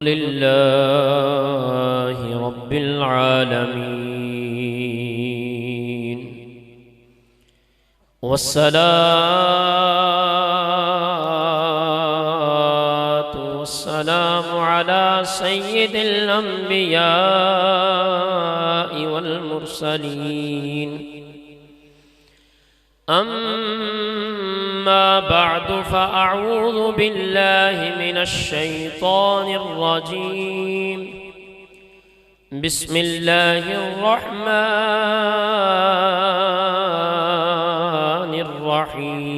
लिल्लाहि रब्बिल आलमीन वस्सलातु वस्सलामु अला सय्यिदिल अंबियाइ वल मुरसलीन अम्मा बअदु फ़अऊज़ु बिल्लाहि मिनश शैतानिर रजीम बिस्मिल्लाहिर रहमानिर रहीम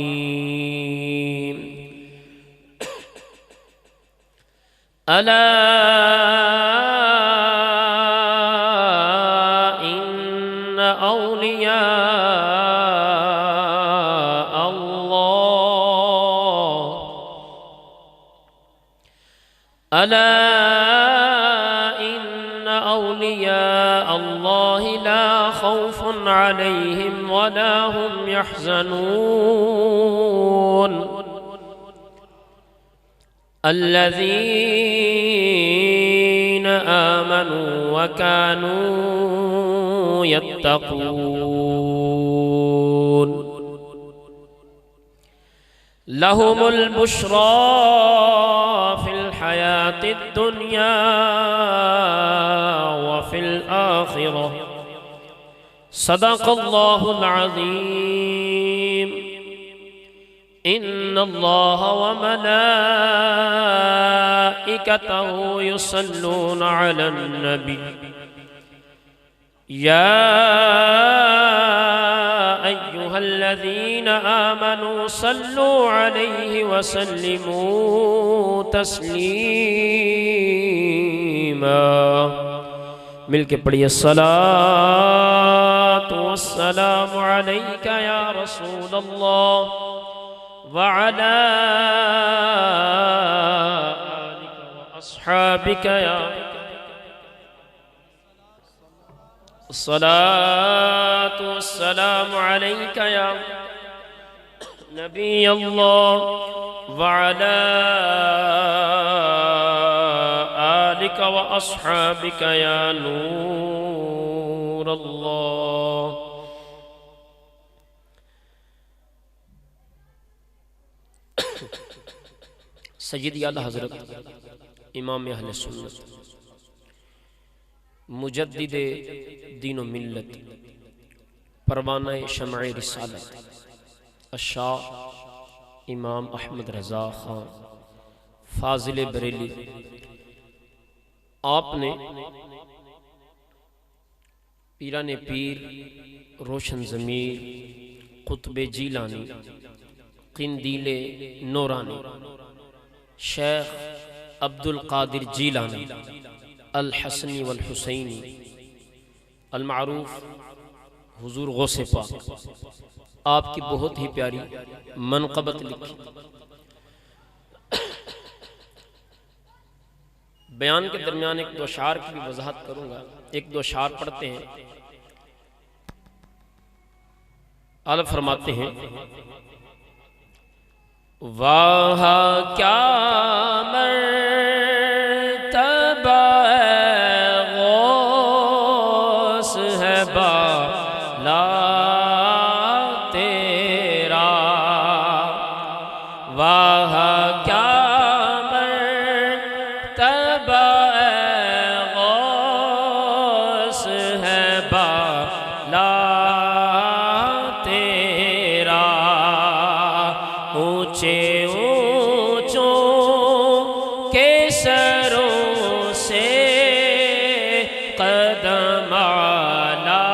अला इन्न औलिया अला इन्न औलिया अल्लाहि ला खौफुन अलैहिम वला हुम यहज़नून अल्लज़ीना आमनू व कानू यत्तक़ून लहुमुल बुश्रा फिल हयातिद दुनिया व फिल आखिरह सदक़ल्लाहुल अज़ीम इन्नल्लाह व मलाइकतहु युसल्लूना अलन नबी या अय्युहल्लज़ीना आमनू सल्लू अलैहि वसल्लिमू तस्लीमा। मिलके पढ़िए सलातु वस्सलामु अलैका या रसूलल्लाह व अला आलिका व अस्हाबिका या सलातु वस्सलामु अलैका या नबी अल्लाह व अला आलिका व अस्हाबिका या नूर अल्लाह। सय्यदी आला हज़रत इमाम अहले सुन्नत मुजद्दिदे दीन व मिल्लत परवाना शमअ रिसालत अशाह इमाम अहमद रज़ा खान फाजिल बरेली, आपने पीराने पीर रोशन ज़मीर कुतुबे जीलानी क़िंदीले नूरानी शेख अब्दुल कादिर जीलानी अल हसनी वल हुसैनी अल मारूफ हुजूर गौसे पाक, आपकी बहुत ही प्यारी मनक़बत लिखी। बयान के दरमियान एक दो अशार की भी वजाहत करूँगा। एक दो अशार पढ़ते हैं। आला फरमाते हैं वाह क्या मर्तबा गौस है बाला तेरा, वाह क्या मर्तबा गौस है बाला तेरा, ऊंचे ऊंचों के सरों से कदम आला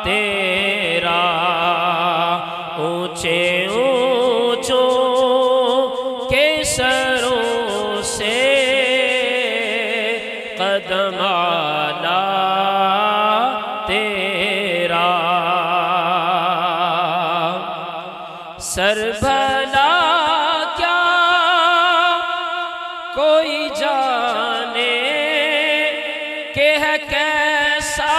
तेरा, ऊंचे ऊंचों के सरों से कदम आला तेरा, सर भला क्या कोई जाने के है कैसा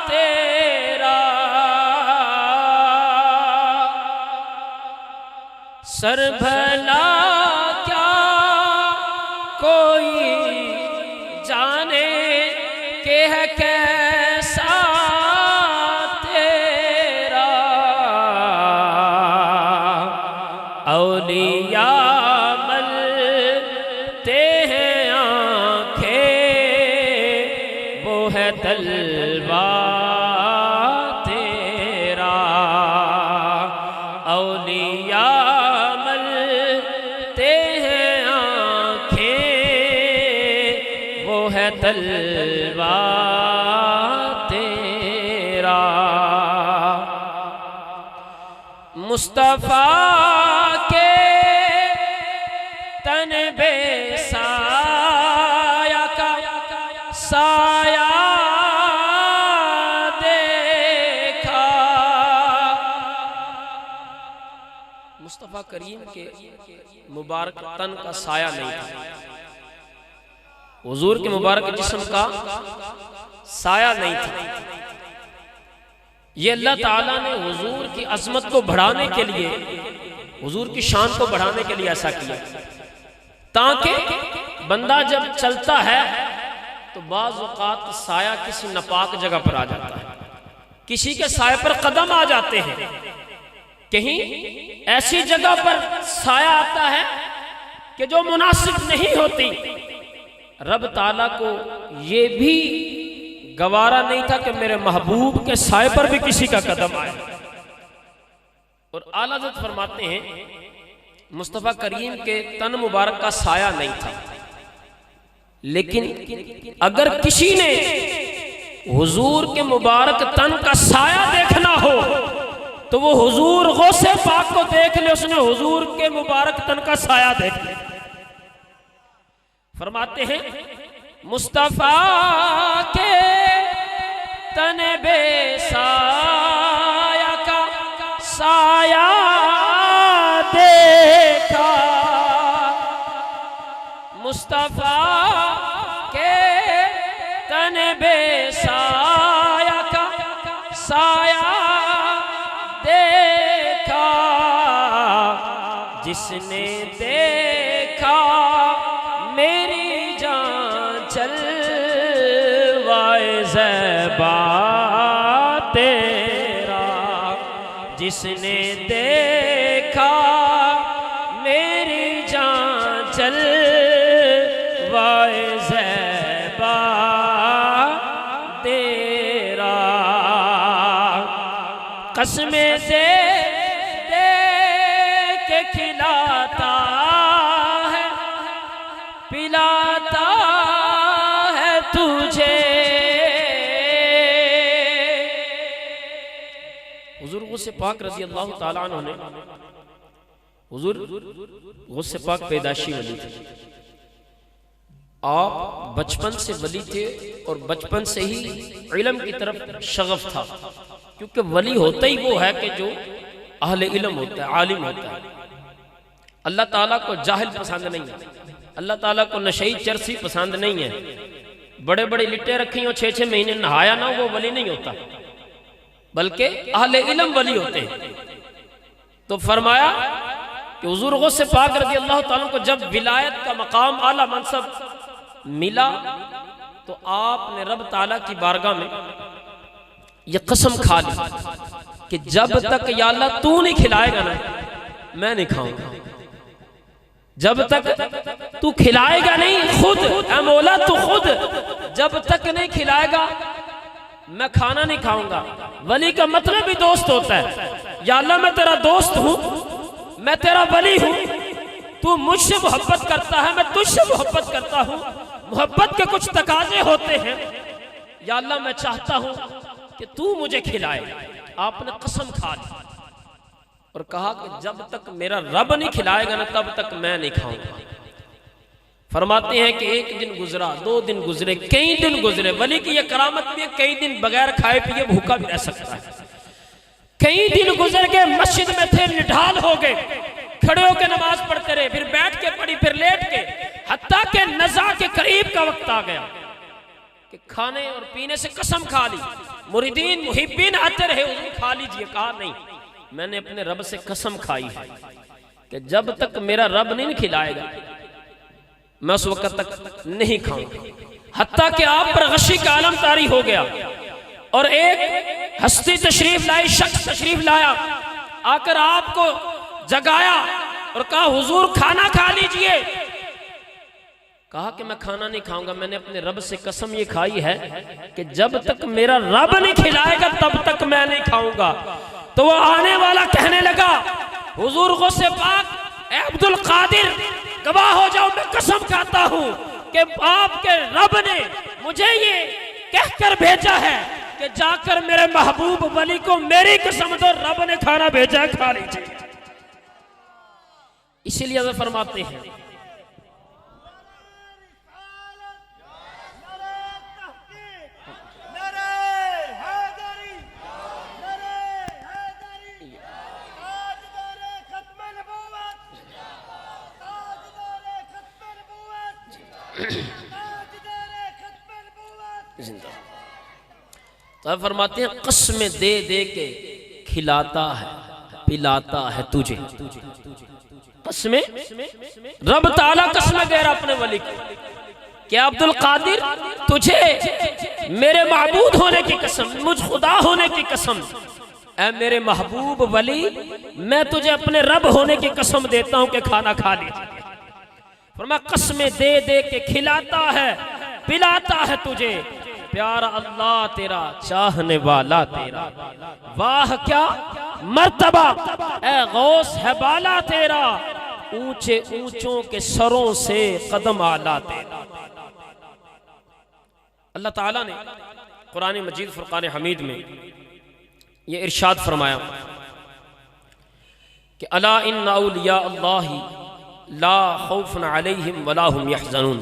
तेरा, सर भला क्या कोई जाने के है कैसा तेरा, औलिया मलते हैं आंखें, वो है तलवा तेरा, औलिया मलते हैं आंखें, वो है तलवा तेरा। मुस्तफा के तन बेसाया का साया देखा, मुस्तफा करीम के मुबारक तन का साया नहीं था, हुजूर के मुबारक जिस्म का साया नहीं था। ये अल्लाह ताला ने हुजूर की अजमत को बढ़ाने के लिए, हुजूर की शान को बढ़ाने के लिए ऐसा किया, ताकि बंदा जब चलता है तो बाज़ औक़ात साया किसी नापाक जगह पर आ जाता है, किसी के साये पर कदम आ जाते हैं, कहीं ऐसी जगह पर साया आता है कि जो मुनासिब नहीं होती। रब ताला को ये भी गवारा नहीं था कि मेरे महबूब के साये पर भी किसी का कदम आए। और आला हज़रत फरमाते हैं मुस्तफ़ा करीम के तन मुबारक का साया नहीं था, लेकिन अगर किसी ने हुजूर के मुबारक तन का साया देखना हो तो वो हुजूर गौसे पाक को देख ले, उसने हुजूर के मुबारक तन का साया देख ले। फरमाते हैं मुस्तफा के तन बेसाया का साया देखा, मुस्तफा के तन बेसाया का साया देखा, जिसने देखा मेरी जान चलवाए ज़ैबा तेरा, जिसने देखा मेरी जान चलवाए ज़ैबा तेरा, कसमें दे दे के खिलाता है पिलाता है तुझे। हुजूर गौसे पाक रज़ी अल्लाह ताला अन्हु ने, हुजूर गौसे पाक पैदाशी वली थे, आप बचपन से वली थे और बचपन से ही इल्म की तरफ शगफ था, क्योंकि वली होता ही वो है कि जो अहले इल्म होता है, आलिम होता है। अल्लाह ताला को जाहिल पसंद नहीं है, अल्लाह ताला को नशई चरसी पसंद नहीं है। बड़े बड़े लिट्टे रखी हो 6-6 महीने नहाया ना, वो वली नहीं होता, बल्कि अहले इल्म वली होते हैं। तो फरमाया कि हुजूर गौसे पाक रज़ी अल्लाह ताला को जब विलायत का मकाम आला मनसब मिला तो आपने रब ताला की बारगाह में ये कसम खा ली कि जब तक या अल्लाह तू नहीं खिलाएगा ना मैं नहीं खाऊंगा, जब तक तू खिलाएगा नहीं, खुद ऐ मौला तू खुद जब तक नहीं खिलाएगा मैं खाना नहीं खाऊंगा। वली का मतलब भी दोस्त होता है, या अल्लाह मैं तेरा दोस्त हूं, मैं तेरा वली हूं, तू मुझसे मोहब्बत करता है, मैं तुझसे मोहब्बत करता हूं, मोहब्बत के कुछ तकाजे होते हैं, या अल्लाह मैं चाहता हूं कि तू मुझे खिलाए। आपने कसम खा ली और कहा कि जब तक मेरा रब नहीं खिलाएगा ना तब तक मैं नहीं खाऊंगा। फरमाते हैं कि एक दिन गुजरा, 2 दिन गुजरे, कई दिन गुजरे। वली की यह करामत भी है, कई दिन बगैर खाए पिए भूखा भी रह सकता है। कई दिन गुजर गए, मस्जिद में थे, निढाल हो गए, खड़े होकर नमाज पढ़ते रहे, फिर बैठ के पढ़ी, फिर लेट के, हत्ता के नज़ा के करीब का वक्त आ गया कि खाने और पीने से कसम खा ली। मुरीदीन मुहिब्बीन आते रहे, हुजूर खा लीजिए। कहा नहीं, मैंने अपने रब से कसम खाई है कि जब तक मेरा रब नहीं खिलाएगा मैं उस वक्त तक नहीं खाऊंगा, हत्ता कि आप पर गशी का आलम तारी हो गया और एक हस्ती तशरीफ लाई, शख्स तशरीफ लाया, आकर आपको जगाया और कहा हुजूर खाना खा लीजिए। कहा कि मैं खाना नहीं खाऊंगा, मैंने अपने रब से कसम ये खाई है कि जब तक मेरा रब नहीं खिलाएगा तब तक मैं नहीं खाऊंगा। तो वो आने वाला कहने लगा हुजूर गौसे पाक ए अब्दुल कादिर गवाह हो जाओ, मैं कसम खाता हूं कि आपके रब ने मुझे ये कहकर भेजा है कि जाकर मेरे महबूब वली को मेरी कसम दो, रब ने खाना भेजा है, खा लीजिए। इसीलिए वे फरमाते हैं तो फरमाते हैं कसमें दे दे के खिलाता है पिलाता है तुझे। कसमें रब ताला कसमें दे रहा अपने वली को, क्या अब्दुल कादिर तुझे मेरे महबूद होने की कसम, मुझ खुदा होने की कसम, ऐ मेरे महबूब वली मैं तुझे अपने रब होने की कसम देता हूं कि खाना खा लीजिए। फरमाया कसमें दे दे के खिलाता है पिलाता है तुझे, प्यारा अल्लाह तेरा चाहने वाला तेरा, वाह क्या मर्तबा ए गौस है बाला तेरा, ऊंचे ऊंचों के सरों से कदम आला तेरा। अल्लाह ताला ने कुरान मजीद फुरकान हमीद में ये इरशाद फरमाया कि अला इन्ना औलिया अल्लाहि ला खौफुन अलैहिम वला हुम यहज़नून,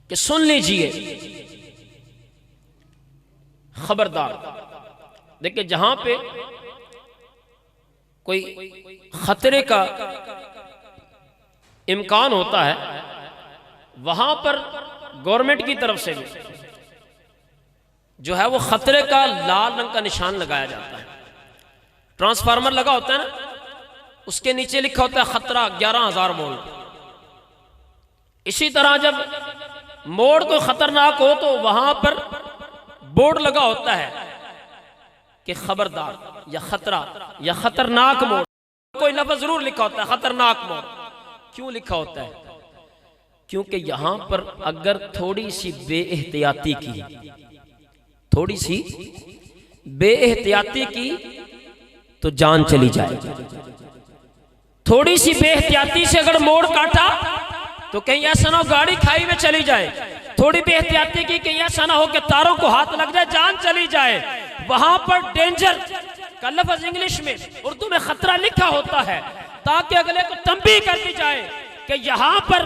कि सुन लीजिए खबरदार। देखिए जहां पे कोई खतरे का इम्कान होता है वहां पर गवर्नमेंट की तरफ से भी जो है वो खतरे का लाल रंग का निशान लगाया जाता है। ट्रांसफार्मर लगा होता है ना, उसके नीचे लिखा होता है खतरा 11,000 वोल्ट। इसी तरह जब मोड़ कोई खतरनाक हो तो वहां पर बोर्ड लगा होता है कि खबरदार या खतरा या खतरनाक मोड़, कोई लफ्ज जरूर लिखा होता है खतरनाक मोड़। क्यों लिखा होता है? क्योंकि यहां पर अगर थोड़ी सी बेएहतियाती की, थोड़ी सी बेएहतियाती की तो जान चली जाए। थोड़ी सी बेएहतियाती से अगर मोड़ काटा तो कहीं ऐसा ना हो गाड़ी खाई में चली जाए। थोड़ी बेएहतियाती की कहीं ऐसा ना हो कि तारों को हाथ लग जाए, जान चली जाए। वहां पर डेंजर का लफ्ज इंग्लिश में, उर्दू में खतरा लिखा होता है ताकि अगले को तंबीह कर दी जाए कि यहां पर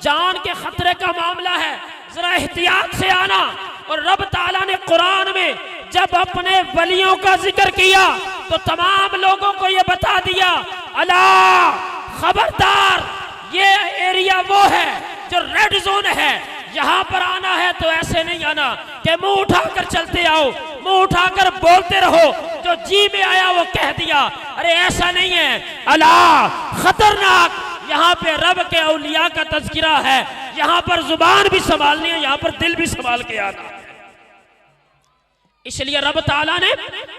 जान के खतरे का मामला है, जरा एहतियात से आना। और रब ताला ने कुरान में जब अपने वलियों का जिक्र किया तो तमाम लोगों को यह बता दिया, अला खबरदार, ये एरिया वो है जो रेड जोन है, यहाँ पर आना है तो ऐसे नहीं आना कि मुंह उठाकर चलते आओ, मुंह उठाकर बोलते रहो, जो जी में आया वो कह दिया। अरे ऐसा नहीं है, अला खतरनाक, यहाँ पे रब के औलिया का तज़किरा है, यहाँ पर जुबान भी संभालनी है, यहाँ पर दिल भी संभाल के आना है। इसलिए रब ताला ने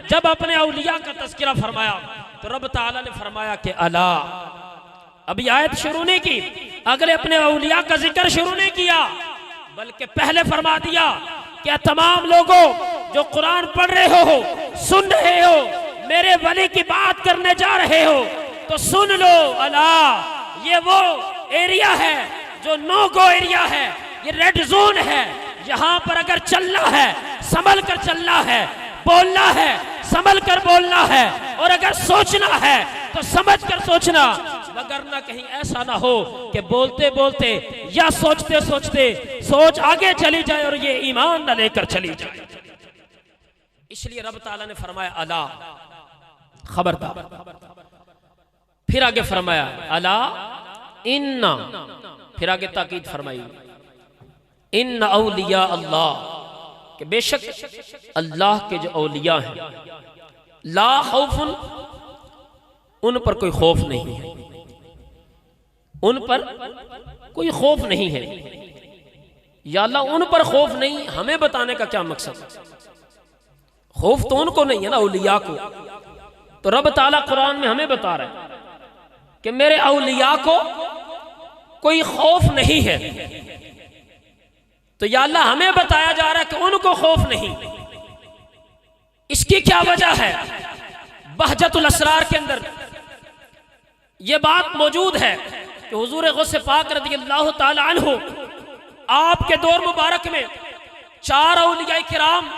जब अपने औलिया का तज़किरा फरमाया तो रब ताला ने फरमाया कि अला, अभी आयत शुरू नहीं की, अगले अपने औलिया का जिक्र शुरू नहीं किया, बल्कि पहले फरमा दिया कि तमाम लोगों जो कुरान पढ़ रहे हो, सुन रहे हो, मेरे वली की बात करने जा रहे हो तो सुन लो, अला ये वो एरिया है जो नो गो एरिया है, ये रेड जोन है। यहाँ पर अगर चलना है संभल कर चलना है, बोलना है संभल कर बोलना है, और अगर सोचना है तो समझ कर सोचना, वगरना कहीं ऐसा ना हो कि बोलते बोलते या सोचते सोचते सोच आगे चली जाए और ये ईमान न लेकर चली जाए। इसलिए रब ताला ने फरमाया अला खबरदार। फिर आगे फरमाया अला इन्ना, फिर आगे ताकीद फरमाई इन्ना औलिया अल्लाह, कि बेशक अल्लाह के जो औलिया हैं, ला खौफुन, उन पर कोई खौफ नहीं है। उन पर कोई खौफ नहीं है। या अल्लाह उन पर खौफ नहीं, हमें बताने का क्या मकसद? खौफ तो उनको नहीं है ना, औलिया को। तो रब ताला कुरान में हमें बता रहे हैं कि मेरे औलिया को कोई खौफ नहीं है। तो या अल्लाह हमें बताया जा रहा है कि उनको खौफ नहीं। इसकी क्या वजह है? बहजतुल असरार के अंदर यह बात मौजूद है कि हुजूर गौसे पाक रज़ियल्लाहु ताला अन्हु आपके दौर मुबारक में 4 औलिया किराम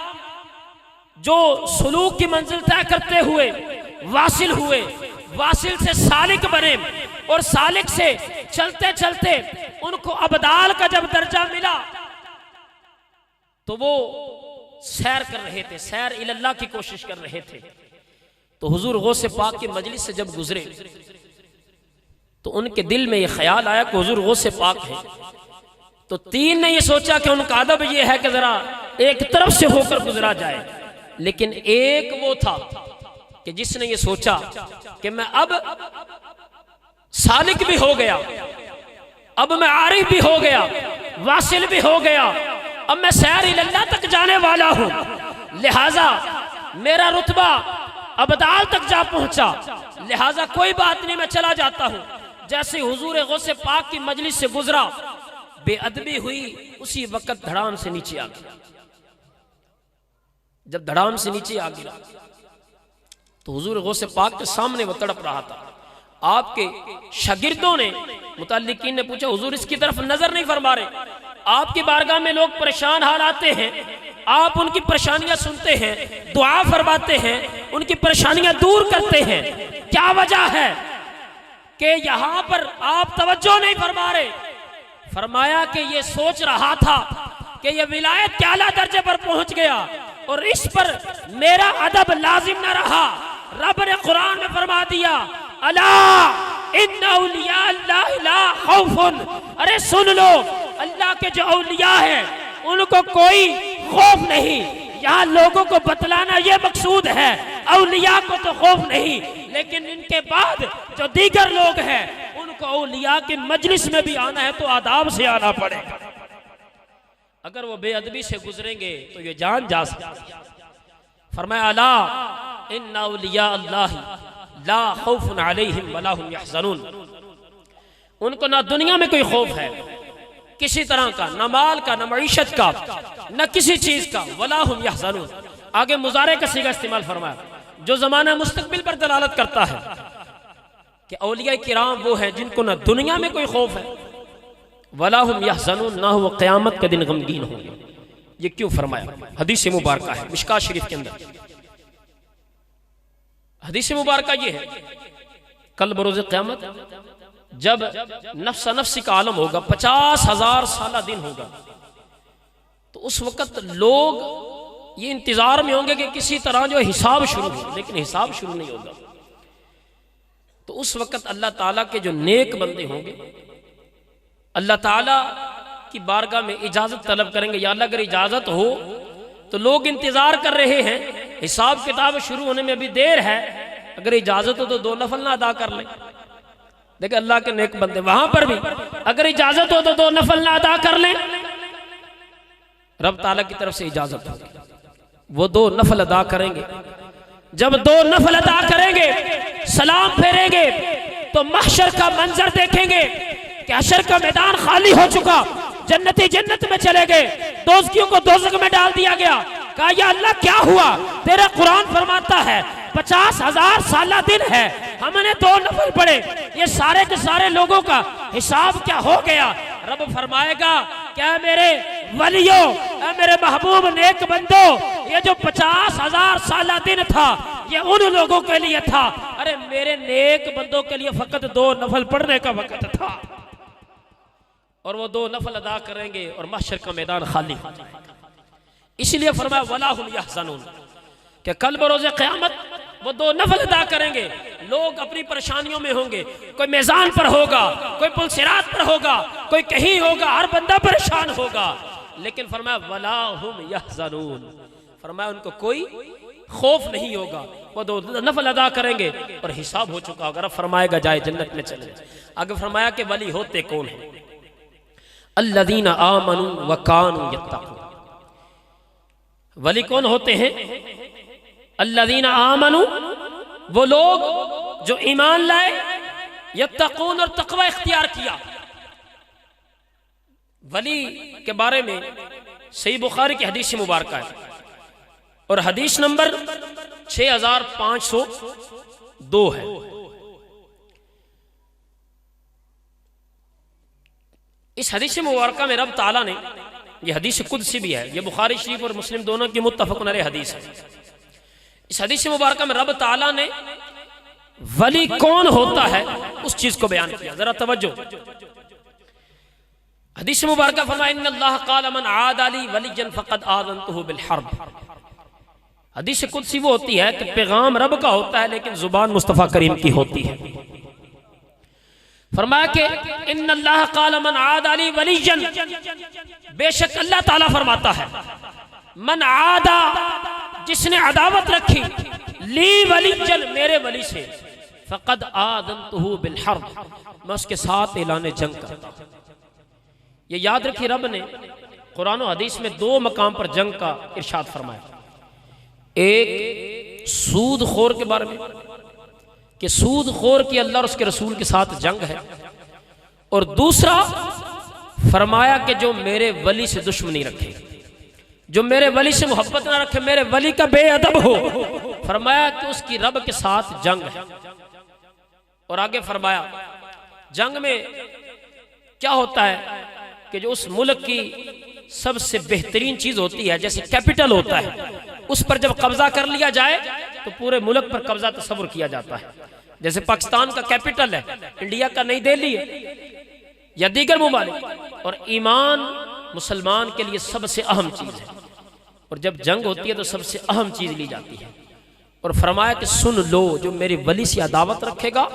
जो सुलूक की मंजिल तय करते हुए वासिल हुए, वासिल से सालिक बने और सालिक से चलते चलते उनको अबदाल का जब दर्जा मिला तो वो सैर कर रहे थे, सैर इल्लाह की कोशिश कर रहे थे। तो हुजूर गौसे पाक की मजलिस से जब गुजरे तो उनके दिल में ये ख्याल आया कि हुजूर गौसे पाक है। तो 3 ने ये सोचा कि उनका अदब ये है कि जरा एक तरफ से होकर गुजरा जाए, लेकिन एक वो था कि जिसने ये सोचा कि मैं अब सालिक भी हो गया, अब मैं आरिफ भी हो गया, वासिल भी हो गया, अब मैं सैर इल्लाह तक जाने वाला हूं, लिहाजा मेरा रुतबा अबदाल तक जा पहुंचा, लिहाजा कोई बात नहीं, मैं चला जाता हूं। जैसे हुजूर गौसे पाक की मजलिस से गुजरा, बेअदबी हुई, उसी वक्त धड़ाम से नीचे आ गया। जब धड़ाम से नीचे आ गिरा तो हुजूर गौसे पाक के सामने वो तड़प रहा था। आपके शागिर्दों ने, मुतल्लिकीन ने पूछा, हुजूर इसकी तरफ नजर नहीं फरमा रहे? आपकी बारगाह में लोग परेशान हाल आते हैं, आप उनकी परेशानियां सुनते हैं, दुआ फरमाते हैं, उनकी परेशानियां दूर करते हैं, क्या वजह है कि यहां पर आप तवज्जो नहीं फरमा रहे? फरमाया कि ये सोच रहा था कि ये विलायत के आला दर्जे पर पहुंच गया और इस पर मेरा अदब लाजिम न रहा। रब ने कुरान में फरमा दिया, अला इन्ना औलिया अल्लाह ला खौफुन, अरे सुन लो, अल्लाह के जो औलिया है उनको कोई खौफ नहीं। यहाँ लोगों को बतलाना ये मकसूद है, औलिया को तो खौफ नहीं, लेकिन इनके बाद जो दीगर लोग हैं उनको औलिया की मजलिस में भी आना है तो आदाब से आना पड़ेगा। अगर वो बेअदबी से गुजरेंगे तो ये जान जा सकती। फरमाया, अला इन्ना औलिया अल्लाह ला खौफुन अलैहिम वला हुम यहज़नून, उनको ना दुनिया में कोई खौफ है किसी तरह का, न माल का, न मईशत का, न किसी चीज का, वला हुम यहज़नून। आगे मुजारे का सीगा इस्तेमाल फरमाया जो जमाना मुस्तकबिल पर दलालत करता है कि औलिया किराम वो है जिनको ना दुनिया में कोई खौफ है, वला हुम यहज़नून, ना वो क़यामत के दिन गमगीन होंगे। ये क्यों फरमाया? हदीस मुबारक है मिशकात शरीफ के अंदर। हदीस मुबारक ये है, कल बरोज़ क़यामत जब नफ्स नफ्सी का आलम होगा, 50,000 साल दिन होगा, तो उस वक्त लोग ये इंतजार में होंगे कि किसी तरह जो हिसाब शुरू हो, लेकिन हिसाब शुरू नहीं होगा। तो उस वक्त अल्लाह ताला के जो नेक बंदे होंगे अल्लाह ताला की बारगाह में इजाजत तलब करेंगे, या अल्लाह अगर इजाजत हो तो लोग इंतजार कर रहे हैं, हिसाब किताब शुरू होने में अभी देर है, अगर इजाजत हो तो 2 नफल ना अदा कर लें। देखिए अल्लाह के नेक बंदे वहां पर भी अगर इजाजत हो तो 2 नफल ना अदा कर लें, रब ताला की तरफ से इजाजत होगी, वो 2 नफल अदा करेंगे। जब 2 नफल अदा करेंगे, सलाम फेरेंगे, तो महशर का मंजर देखेंगे कि हशर का मैदान खाली हो चुका, जन्नती जन्नत में चले गए, दोज़खियों को दोज़ख में डाल दिया गया। कहा, या अल्लाह क्या हुआ? तेरा कुरान फरमाता है 50,000 साल दिन है, हमने 2 नफल पढ़े, ये सारे के सारे लोगों का हिसाब क्या हो गया? रब फरमाएगा, क्या मेरे वलियों, मेरे महबूब नेक बंदो, ये जो 50,000 साल दिन था ये उन लोगों के लिए था, अरे मेरे नेक बंदों के लिए फकत 2 नफल पढ़ने का वक्त था। और वो 2 नफल अदा करेंगे और महशर का मैदान खाली। इसलिए फरमाया, वला हुम यहज़नून, कि कल बरोज़े क़यामत वो 2 नफल अदा करेंगे, लोग अपनी परेशानियों में होंगे, कोई मैज़ान पर होगा, कोई पुल सिरात पर होगा, कोई कहीं होगा, हर बंदा परेशान होगा, लेकिन फरमाया वला हुम यहज़नून, फरमाया उनको कोई खौफ नहीं होगा, वो दो नफल अदा करेंगे और हिसाब हो चुका होगा। रब फरमाएगा जाए जन्नत में चले। आगे फरमाया कि वली होते कौन है? अल्लज़ीना आमनू व कानू यत्तकून। वली कौन होते हैं? अल्लज़ीना आमनू, वो लोग जो ईमान लाए, यत्तकून और तकवा इख्तियार किया। वली के बारे में सही बुखारी की हदीस मुबारक है और हदीस नंबर 6502 है। इस हदीस मुबारक में रब ताला ने, यह हदीस कुदसी भी है, यह बुखारी शरीफ और मुस्लिम दोनों की मुत्तफक़ुन अलैह हदीस है। इस हदीस मुबारक में रब ताला ने वली कौन होता है उस चीज को बयान किया। जरा तवज्जो। हदीस मुबारक फरमाया इन्नल्लाह क़ाल मन आदा ली वलियन फ़क़द आज़नतुहु बिल हर्ब। हदीस कुदसी वो होती है कि पैगाम रब का होता है लेकिन जुबान मुस्तफ़ा करीम की होती है। फरमाया कि इन्नल्लाह क़ाल मन आदा ली वलियन, बेशक अल्लाह ताला फरमाता है मन आदा, जिसने अदावत रखी, ली वलियन, मेरे वली से, फ़क़द आज़नतुहु बिल हर्ब, मैं उसके साथ ऐलान जंग करता हूं। ये याद रखिए, रब ने कुरान और हदीस में दो मकाम पर जंग का इरशाद फरमाया। एक सूद खोर के बारे में कि सूद खोर की अल्लाह और उसके रसूल के साथ जंग है, और दूसरा फरमाया कि जो मेरे वली से दुश्मनी रखे, जो मेरे वली से मोहब्बत ना रखे, मेरे वली का बेअदब हो, फरमाया कि उसकी रब के साथ जंग है। और आगे फरमाया जंग में क्या होता है कि जो उस मुल्क की सबसे बेहतरीन चीज होती है, जैसे कैपिटल होता है, उस पर जब कब्जा कर लिया जाए तो पूरे मुल्क पर कब्जा तस्वुर किया जाता है। जैसे पाकिस्तान का कैपिटल है, इंडिया का नई दिल्ली है या दीगर मुमालिक, और ईमान मुसलमान के लिए सबसे अहम चीज है, और जब जंग होती है तो सबसे अहम चीज ली जाती है। और फरमाया कि सुन लो, जो मेरी वली से अदावत रखेगा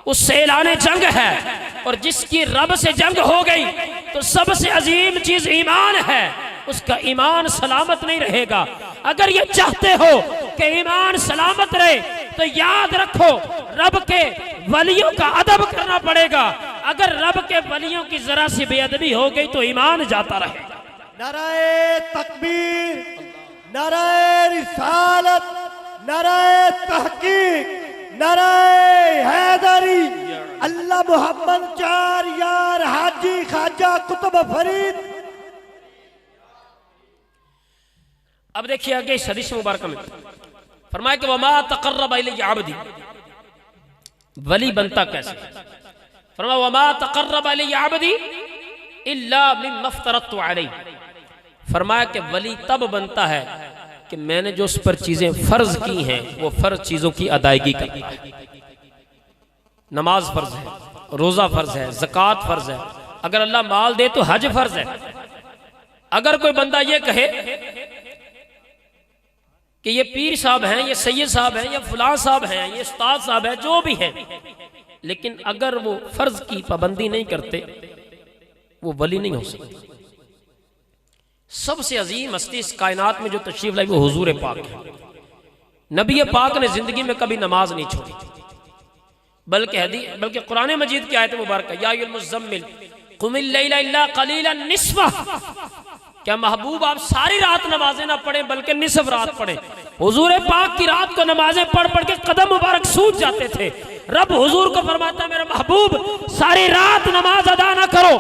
उससे ऐलाने जंग है, और जिसकी रब से जंग हो गई तो सबसे अजीम चीज ईमान है, उसका ईमान सलामत नहीं रहेगा। अगर ये चाहते हो कि ईमान सलामत रहे तो याद रखो रब के वलियों का अदब करना पड़ेगा। अगर रब के वलियों की जरा सी बेअदबी हो गई तो ईमान जाता रहेगा। नाराए तकबीर, नाराए रिसालत, नाराए तहकीक, नाराए हैदरी, अल्लाह मोहम्मद चार यार हाजी खाजा कुतुब फरीद। अब देखिए आगे इस हदीस मुबारक में फरमाया कि वमा तक़र्रब इलैया अब्दी, वली बनता कैसे? फरमाया वमा तक़र्रब इलैया अब्दी इल्ला मिम्मा फ़तरतु अलैहि। फरमाया कि वली तब बनता है कि मैंने जो उस पर चीजें फर्ज की हैं वो फर्ज चीजों की अदायगी करता है। नमाज फर्ज है, रोजा फर्ज है, ज़कात फर्ज है, अगर अल्लाह माल दे तो हज फर्ज है। अगर कोई बंदा ये कहे कि ये पीर साहब हैं, ये सैयद साहब हैं, या फलां साहब हैं, ये उस्ताद साहब हैं, जो भी हैं, लेकिन अगर वो फर्ज की पाबंदी नहीं करते वो वली नहीं हो सकते। सबसे अजीम हस्ती इस कायनात में जो तशरीफ लाई वो हुजूर पाक है। नबी पाक ने जिंदगी में कभी नमाज नहीं छोड़ी, बल्कि कुरान मजीद की आयत मुबारक या अय्युहल मुज़्ज़म्मिल क़ुमिल लैला इल्ला क़लीलन निस्फ़ह, क्या महबूब आप सारी रात नमाजें ना पढ़ें बल्कि निसफ रात पढ़ें। हुजूर पाक की रात को नमाजें पढ़ पढ़ के कदम मुबारक सूज जाते थे। रब हुजूर को फरमाता मेरा महबूब सारी रात नमाज अदा ना करो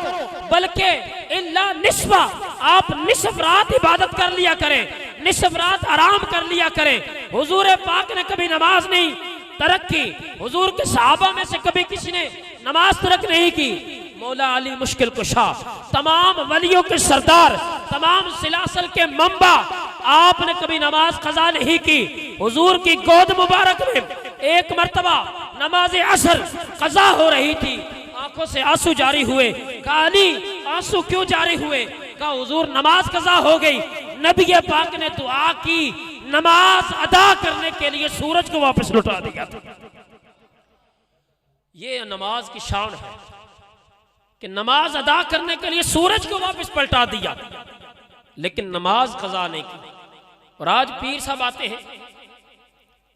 बल्कि इल्ला निस्फा, आप निसफ रात इबादत कर लिया करें, निसफ रात आराम कर लिया करें। हुजूर पाक ने कभी नमाज नहीं तरक की, हुजूर के सहाबा में से कभी किसी ने नमाज तरक नहीं की। मौला अली मुश्किल कुशा, तमाम वलियों के सरदार, तमाम सिलासल के मंबा, आपने कभी नमाज कज़ा नहीं की। हुजूर की गोद मुबारक में एक मर्तबा नमाज असर कज़ा हो रही थी, आंखों से आंसू जारी हुए। कहा अली आंसू क्यों जारी हुए? कहा हुजूर नमाज कज़ा हो गई। नबी पाक ने दुआ की, नमाज अदा करने के लिए सूरज को वापस लौटा दिया। ये नमाज की शान है कि नमाज अदा करने के लिए सूरज को वापस पलटा दिया, लेकिन नमाज कज़ा नहीं की। और आज पीर साहब आते हैं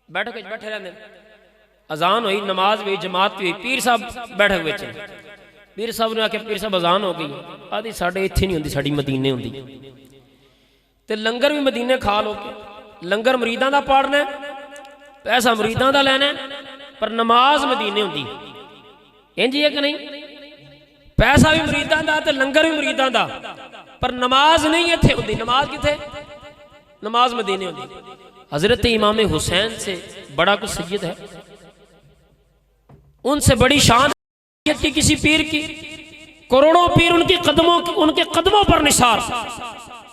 बैठक बैठे रहते, अजान हुई, नमाज हुई, जमात हुई, पीर साहब बैठक में। पीर साहब ने आख्या पीर साहब अजान हो गई, आदि साढ़े इत्थे नहीं होंदी, साड़ी मदीने होंदी। ते लंगर भी मदीने खा लो के, लंगर मुरीदां दा पाड़ना, पैसा मुरीदां दा लेना, पर नमाज मदीने होंदी। इंज है कि नहीं? पैसा भी मुरीदां दा ते लंगर भी मुरीदां दा, पर नमाज नहीं इत्थे होंदी। नमाज किथे? नमाज मदीने होंदी। हजरत इमाम हुसैन से बड़ा कुछ सैयद है, उनसे बड़ी शान की किसी पीर की? करोड़ों पीर उनके कदमों पर निसार।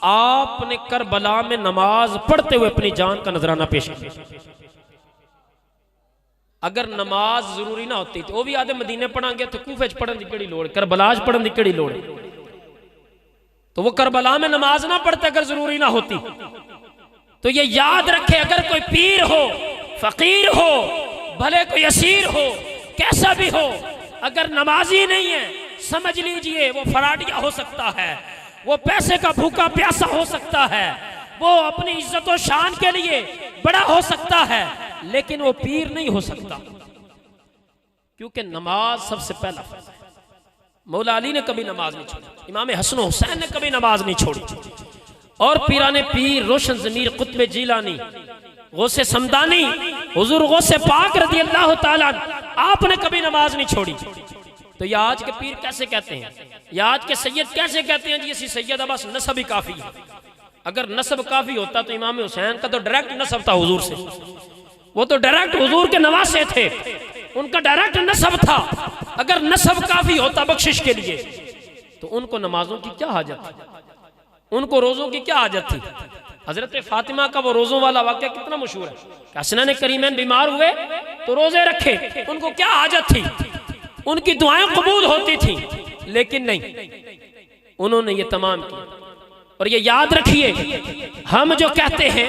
आपने करबला में नमाज पढ़ते हुए अपनी जान का नजराना पेश किया। अगर नमाज जरूरी ना होती तो वो भी आधे मदीने पढ़ांगे तो कूफे च पढ़न दी केड़ी लोड़, करबला च पढ़न दी केड़ी लोड़? तो वो करबला में नमाज ना पढ़ते अगर जरूरी ना होती। तो ये याद रखे, अगर कोई पीर हो, फकीर हो, भले कोई असीर हो, कैसा भी हो, अगर नमाजी नहीं है, समझ लीजिए वो फराडिया हो सकता है, वो पैसे का भूखा प्यासा हो सकता है, वो अपनी इज्जत और शान के लिए बड़ा हो सकता है, लेकिन वो पीर नहीं हो सकता। क्योंकि नमाज सबसे पहला फर्ज है। मौला अली ने कभी नमाज नहीं छोड़ी, इमाम हसन हुसैन ने कभी नमाज नहीं छोड़ी, और पीराने पीर, रोशन ज़मीर, कुतुब जीलानी, गौसे समदानी, हुजूर गौसे पाक रज़ी अल्लाह ताला, आपने कभी नमाज नहीं छोड़ी। तो ये आज के पीर कैसे कहते हैं, या आज के सैयद कैसे कहते हैं जी इसी सैयद बस नसब ही काफी है? अगर नसब काफी होता तो इमाम हुसैन का तो डायरेक्ट नसब था हुजूर से, वो तो डायरेक्ट हुजूर के नवासे थे, उनका डायरेक्ट नसब था। अगर नसब काफी होता बख्शिश के लिए तो उनको नमाजों की क्या हाजत थी, उनको रोजों की क्या हाजत थी? हजरत फातिमा का वो रोजों वाला वाक्य कितना मशहूर है, हसनैन करीमैन बीमार हुए तो रोजे रखे, उनको क्या हाजत थी? उनकी दुआएं कबूल होती थी, लेकिन नहीं, उन्होंने ये तमाम किया। और ये याद रखिए, हम जो कहते हैं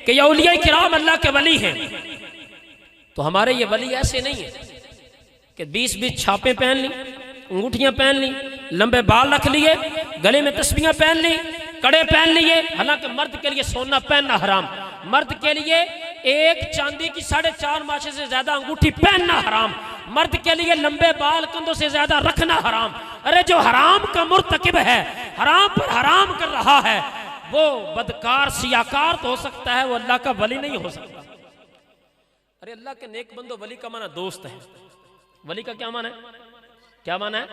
कि ये औलिया किराम अल्लाह के वली हैं, तो हमारे ये वली ऐसे नहीं है कि 20-20 छापे पहन ली, अंगूठियां पहन ली, लंबे बाल रख लिए, गले में तस्बीहां पहन ली, कड़े पहन लिए। हालांकि मर्द के लिए सोना पहनना हराम, मर्द के लिए एक चांदी की 4.5 माशे से ज्यादा अंगूठी पहनना हराम, मर्द के लिए लंबे बाल कंधों से ज्यादा रखना हराम। अरे जो हराम का मुर्तकिब है, हराम पर हराम कर रहा है, वो बदकार सियाकार तो हो सकता है, वो अल्लाह का वली नहीं हो सकता। अरे अल्लाह के नेक बंदो, वली का माना दोस्त है। वली का क्या माना है? क्या माना है?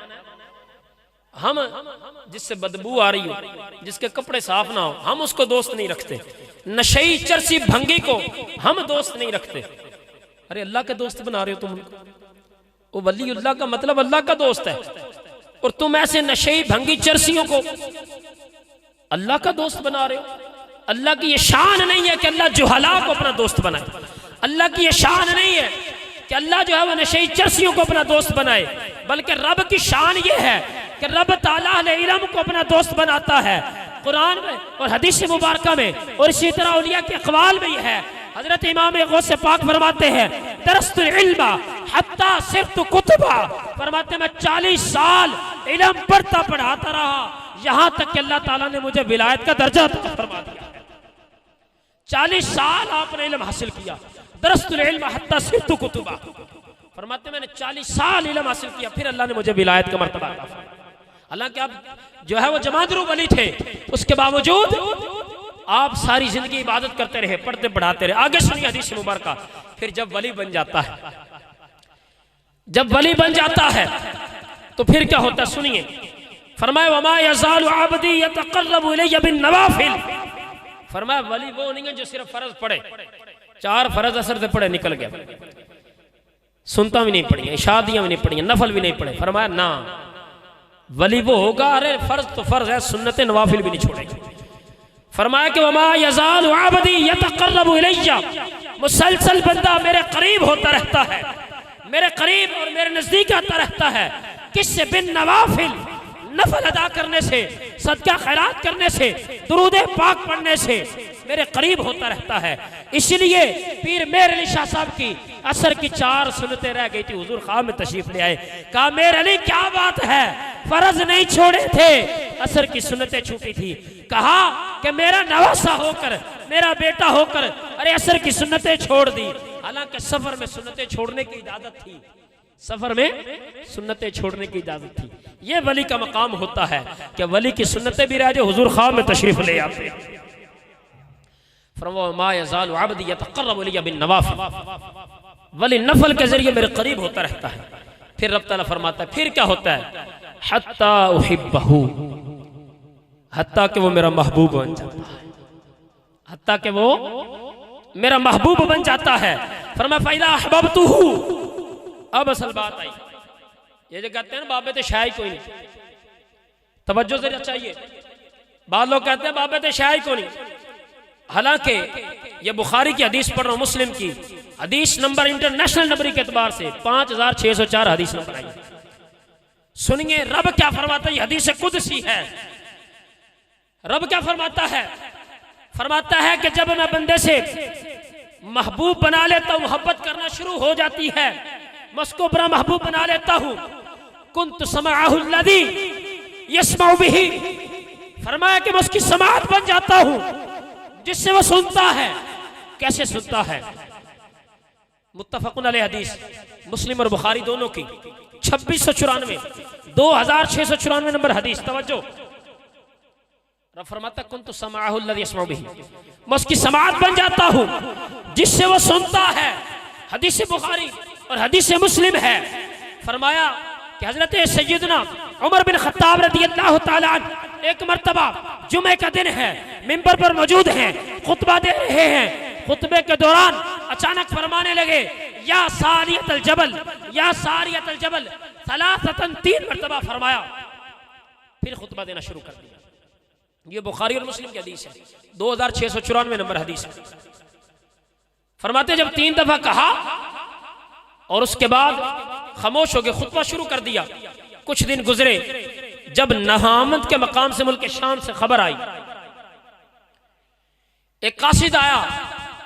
हम जिससे बदबू आ रही हो, जिसके कपड़े साफ ना हो, हम उसको दोस्त नहीं रखते। नशई चरसी भंगी को हम दोस्त नहीं रखते। अरे अल्लाह के दोस्त बना रहे हो तुम उनको, वो वली अल्लाह का मतलब अल्लाह का दोस्त है, और तुम ऐसे नशई भंगी चरसियों को अल्लाह का दोस्त बना रहे हो। अल्लाह की ये शान नहीं है कि अल्लाह जुहला को अपना दोस्त बनाए, अल्लाह की ये शान नहीं है कि अल्लाह जो है वो नशई चरसियों को अपना दोस्त बनाए, बल्कि रब की शान ये है कि रब ताला अहले इल्म को अपना दोस्त बनाता है। कुरान में और हदीस मुबारक में, और इसी तरह औलिया के अक़वाल में ये है। हजरत इमाम गौसे पाक फरमाते हैं, दरस्तुल इल्मा हत्ता सिरतु कुतुबा, फरमाते मैं 40 साल इल्म पढ़ता पढ़ाता रहा, यहां तक कि अल्लाह ताला ने मुझे विलायत का दर्जा अता फरमा दिया। 40 साल आपने इल्म हासिल किया। दरस्तुल इल्म हत्ता सिरतु कुतुबा, फरमाते मैंने 40 साल इल्म हासिल किया, फिर अल्लाह ने मुझे विलायत का मर्तबा अता फरमाया। हालांकि आप जो है वो जमादरू वली थे, उसके बावजूद आप सारी जिंदगी इबादत करते रहे, पढ़ते पढ़ाते रहे। आगे सुनिए हदीस मुबारका। फिर जब वली बन जाता है, जब वली बन जाता है तो फिर क्या होता है? सुनिए, फरमाया वमा यज़ालु अब्दी यतक़र्रबु इलैया बिन नवाफिल, फरमाया वली वो नहीं है जो सिर्फ फर्ज पढ़े, 4 फर्ज असर से पढ़े निकल गया, सुनता भी नहीं पढ़ी, शादियां भी नहीं पढ़ी, नफल भी नहीं पढ़े। फरमाया ना, वली वो होगा, अरे फर्ज तो फर्ज है, सुन्नत नवाफिल भी नहीं छोड़ेगा। फरमाया कि वमा यज़ालु अब्दी यतक़र्रबु इलैया, मुसलसल बंदा मेरे करीब होता रहता है, मेरे करीब और मेरे नजदीक आता रहता है। किससे? बिन नवाफिल, नफल अदा करने से, सदका खैरात करने से, दुरूद पाक पढ़ने से मेरे करीब होता रहता है। इसलिए पीर मेर अली शाह साहब की असर की 4 सुन्नतें रह गई थी, हुजूर ख्वाब में तशरीफ ले आए, कहा मेर अली क्या बात है, फर्ज नहीं छोड़े थे, असर की सुन्नतें छूटी थी। कहा कि मेरा नवासा होकर, मेरा बेटा होकर अरे असर की सुन्नतें छोड़ दी। हालांकि सफर में सुन्नतें छोड़ने की इजाजत थी, सफर में सुन्नतें छोड़ने की इजाजत थी। ये वली का मकाम होता है कि वली की सुन्नतें भी रह जाए, हुजूर ख्वाब में तशरीफ ले आते हैं। मा यज़ालु अब्दी यतक़र्रबु इलैया बिन्नवाफ़िल, वली नफल के जरिए मेरे करीब होता रहता है। फिर रब तआला फरमाता है, फिर क्या होता है, हत्ता उहिब्बहू, हत्ता कि वो मेरा महबूब बन जाता है, हत्ता कि वो मेरा महबूब बन जाता है। फरमाया फ़इज़ा अहबब्तुहू, अब असल बात आई। ये जो कहते हैं ना बाबे तो शाही कोई नहीं, तवज्जो जरा चाहिए। बाद लोग कहते हैं बाबे तो शाही कोई नहीं, हालांकि ये बुखारी की हदीस पढ़ रहा हूं, मुस्लिम की हदीस नंबर इंटरनेशनल नंबर के एतबार से 5604 हदीस नंबर आई। सुनिए रब क्या फरमाता है, ये हदीस कुदसी है। रब क्या फरमाता है, फरमाता है कि जब मैं बंदे से महबूब बना लेता हूं, मोहब्बत करना शुरू हो जाती है, मैं उसको बड़ा महबूब बना लेता हूं। कुन्तु समाअहु अल्लज़ी यस्मउ बिही, फरमाया कि मैं उसकी समाअत बन जाता हूं जिससे वो सुनता है। कैसे सुनता है, मुत्तफ़क़ुन अलैह हदीस, मुस्लिम और बुखारी दोनों की 2694 2694 नंबर हदीस। तवज्जो, रब फरमाता कुन्तु समाअहु अल्लज़ी यस्मउ बिही, मैं उसकी समाअत बन जाता हूं जिससे वो सुनता है। हदीस बुखारी और हदीस मुस्लिम है। फरमाया कि हजरत सैयदना उमर बिन खत्ताब रज़ियल्लाहु ताला अन्हु एक मर्तबा जुमे का दिन है, मिंबर पर मौजूद हैं, खुतबा दे रहे हैं। खुतबे के दौरान अचानक फरमाने लगे, या सारियतल जबल, या सारियतल जबल, सलासतन, 3 मर्तबा फरमाया, फिर खुतबा देना शुरू कर दिया। ये बुखारी और मुस्लिम की हदीस है, 2694 नंबर हदीस है। फरमाते जब 3 दफा कहा और उसके बाद खामोश हो गए, खुतबा शुरू कर दिया। कुछ दिन गुजरे, जब नहामत के मकाम से मुल्क शाम से खबर आई, एक कासिद आया,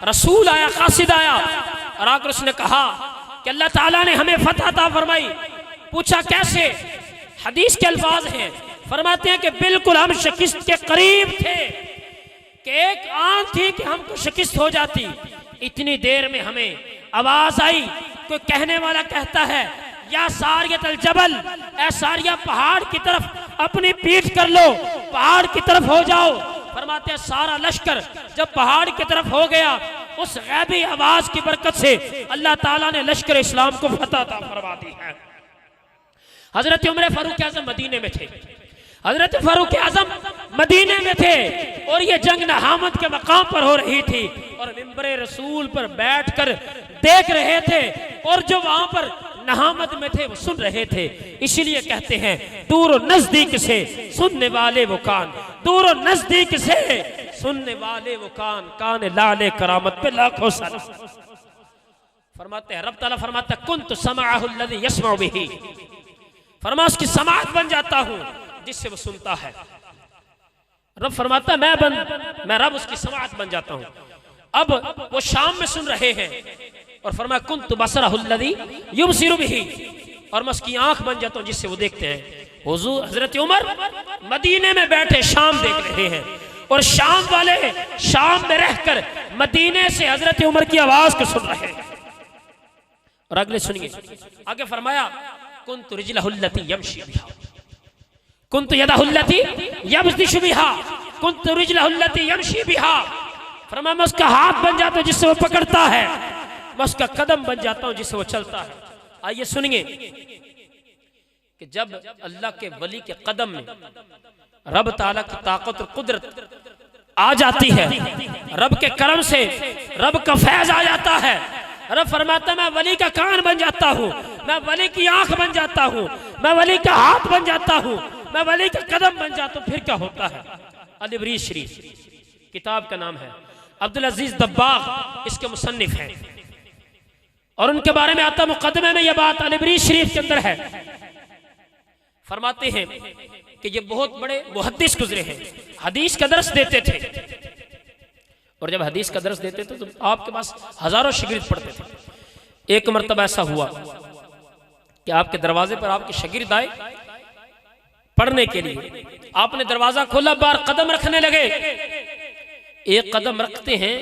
रसूल आया, कासिद आया और आकर उसने कहा कि अल्लाह ताला ने हमें फतह अता फरमाई। पूछा कैसे, हदीस के अल्फाज हैं, फरमाते हैं कि बिल्कुल हम शिकस्त के करीब थे कि एक आन थी कि हमको शिकस्त हो जाती। इतनी देर में हमें आवाज आई, कोई कहने वाला कहता है, या सारियतल जबल, ए सारिया पहाड़ की तरफ अपनी पीठ कर लो, पहाड़ की तरफ हो जाओ। फरमाते हैं सारा लश्कर जब पहाड़ की तरफ हो गया, उस गैबी आवाज की बरकत से अल्लाह ताला ने लश्कर इस्लाम को फतह अता फरमा दी है। हजरत उमर फारूक आजम मदीने में थे, हजरत फारूक आजम मदीने में थे और ये जंग नहामत के मकाम पर हो रही थी और मिंबर रसूल पर बैठकर देख रहे थे और जो वहां पर नहामत में थे वो सुन रहे थे। इसीलिए कहते हैं दूर और नजदीक से सुनने वाले वो कान, दूर और नजदीक से सुनने वाले वो कान, कान लाले करामत पे लाखों सर। फरमाते हैं रब ताला फरमाता कुन्तु समाअहु अल्लज़ी यस्मउ बिही, फरमा उसकी समाअत बन जाता हूं जिससे वो सुनता है। रब फरमाता मैं रब उसकी समाअत बन जाता हूं। अब वो शाम में सुन रहे हैं और फरमाया कुन्तु बसरहु अल्लज़ी युबसिरु बिही, और मैं उसकी आंख बन जाता हूं जिससे वो देखते हैं। हुजूर हजरत उमर मदीने में बैठे शाम देख रहे हैं और शाम वाले शाम में रहकर मदीने से हजरत उमर की आवाज को सुन रहे हैं। और अगले सुनिए, आगे फरमाया कुन्तु रिजलहु अल्लती यमशी बिहा, कुन्तु यदहु अल्लती यबतिशु बिहा, कुन्तु रिजलहु अल्लती यमशी बिहा। फरमाया मैं उसका हाथ बन जाता हूं जिससे वो पकड़ता है, मैं उसका कदम बन जाता हूं जिससे वो चलता है। आइए सुनिए कि जब अल्लाह के वली के कदम में रब ताला की ताकत और कुदरत आ जाती है, रब के करम से रब का फैज आ जाता है, रब फरमाता मैं वली का कान बन जाता हूं, मैं वली की आंख बन जाता हूं, मैं वली का हाथ बन जाता हूं, मैं वली का कदम बन जाता हूं। फिर क्या होता है, अल-इब्रीज शरीफ किताब का नाम है, अब्दुल अजीज दब्बाग इसके मुसन्निफ हैं और उनके बारे में आता मुकदमे में यह बात अल-इब्रीज शरीफ के अंदर है। फरमाते हैं कि ये बहुत बड़े मुहद्दिस गुजरे हैं, हदीस का दर्स देते थे और जब हदीस का दर्स देते थे तो आपके पास हजारों शागिर्द पढ़ते थे। एक मरतबा ऐसा हुआ कि आपके दरवाजे पर आपके शागिर्द आए पढ़ने के लिए, आपने दरवाजा खोला, बाहर कदम रखने लगे। एक कदम रखते हैं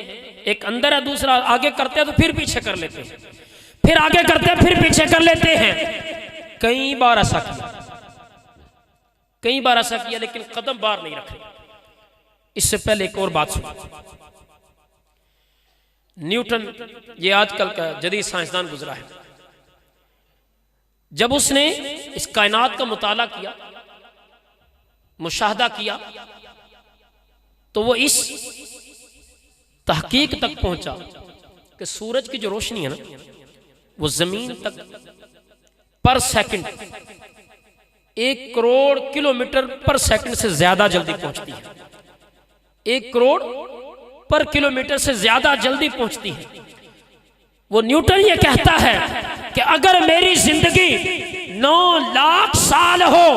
एक अंदर है, दूसरा आगे करते हैं तो फिर पीछे कर लेते हैं, फिर आगे करते हैं फिर पीछे कर लेते हैं। कई बार ऐसा किया लेकिन कदम बाहर नहीं रखे। इससे पहले एक और बात सुनो। न्यूटन, ये आजकल का जदीद साइंसदान गुजरा है, जब उसने इस कायनात का मुताला किया, मुशाहदा किया, तो वो इस तहकीक तक पहुंचा कि सूरज की जो रोशनी है ना, वो जमीन तक पर सेकंड 1 करोड़ किलोमीटर पर सेकंड से ज्यादा जल्दी पहुंचती है। 1 करोड़ पर किलोमीटर से ज्यादा जल्दी पहुंचती है। वो न्यूटन ये कहता है कि अगर मेरी जिंदगी 9 लाख साल हो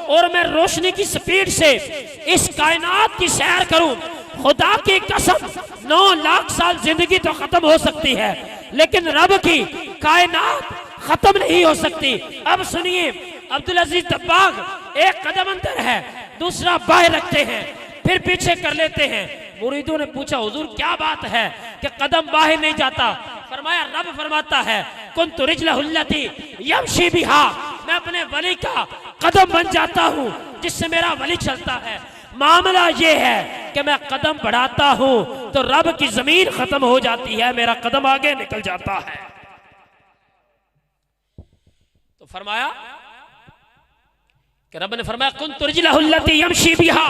और मैं रोशनी की स्पीड से इस कायनात की सैर करूं, खुदा की कसम 9 लाख साल जिंदगी तो खत्म हो सकती है, लेकिन रब की कायनात खत्म नहीं हो सकती। अब सुनिए, अब्दुल अजीज दब्बाग एक कदम अंदर है, दूसरा बाहर रखते हैं, फिर पीछे कर लेते हैं। मुरीदों ने पूछा, हुजूर क्या बात है कि कदम बाहर नहीं जाता? फरमाया, रब फरमाता है कुन्तु रिजलहुल्लती यमशी बिहा, मैं अपने वली का कदम बन जाता हूं जिससे मेरा वली चलता है। मामला ये है कि मैं कदम बढ़ाता हूं तो रब की जमीन खत्म हो जाती है, मेरा कदम आगे निकल जाता है। तो फरमाया कि रब ने फरमाया कुन्तु रिजलहुल्लती यमशी बिहा,